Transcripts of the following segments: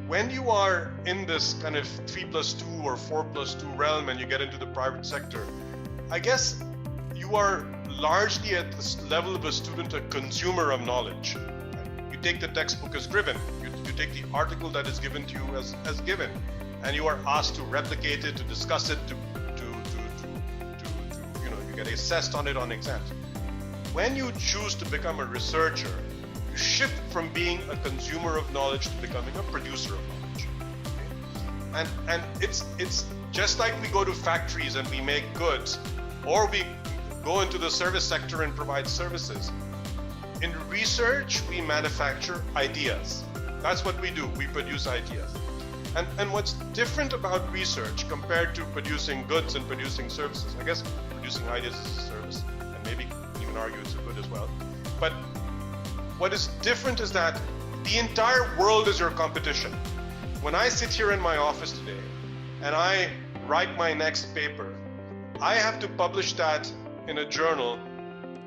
when you are in this kind of 3+2 or 4+2 realm and you get into the private sector, I guess you are largely at the level of a student, a consumer of knowledge. You take the textbook as given, you take the article that is given to you as given, and you are asked to replicate it, to discuss it, to you get assessed on it on exams. When you choose to become a researcher, you shift from being a consumer of knowledge to becoming a producer of knowledge. Okay? And it's just like we go to factories and we make goods, or we go into the service sector and provide services. In research, we manufacture ideas. That's what we do. We produce ideas. And what's different about research compared to producing goods and producing services, I guess producing ideas is a service, and maybe even argue it's a good as well. But what is different is that the entire world is your competition. When I sit here in my office today and I write my next paper, I have to publish that in a journal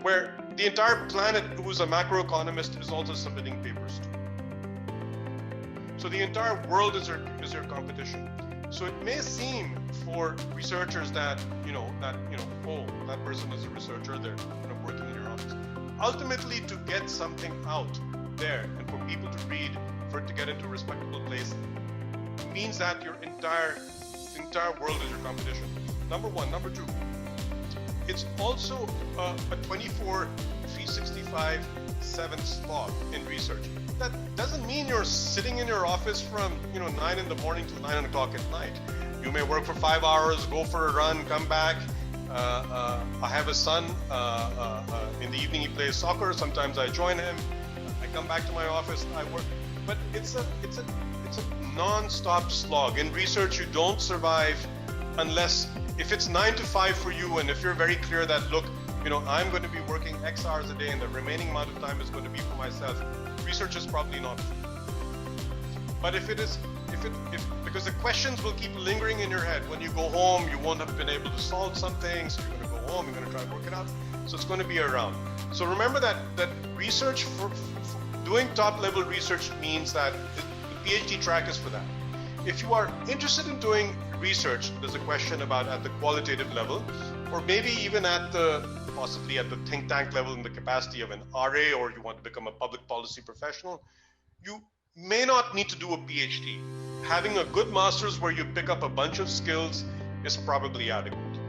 where the entire planet, who's a macroeconomist, is also submitting papers to. So the entire world is your competition. So it may seem for researchers that oh, that person is a researcher, they're working in your office. Ultimately, to get something out there and for people to read, for it to get into a respectable place, means that your entire world is your competition. Number one. Number two, it's also a 24/365/7 slog in research. That doesn't mean you're sitting in your office from 9 in the morning till 9 o'clock at night. You may work for 5 hours, go for a run, come back. I have a son. In the evening he plays soccer. Sometimes I join him. I come back to my office. I work. But it's a non-stop slog. In research, you don't survive unless if it's 9 to 5 for you, and if you're very clear that look, I'm going to be working X hours a day, and the remaining amount of time is going to be for myself. Research is probably not. But if because the questions will keep lingering in your head. When you go home, you won't have been able to solve something, so you're going to go home, you're going to try and work it out. So it's going to be around. So remember that research, for doing top-level research means that the PhD track is for that. If you are interested in doing research, there's a question about at the qualitative level, or maybe even possibly at the think tank level in the capacity of an RA, or you want to become a public policy professional, you may not need to do a PhD. Having a good master's where you pick up a bunch of skills is probably adequate.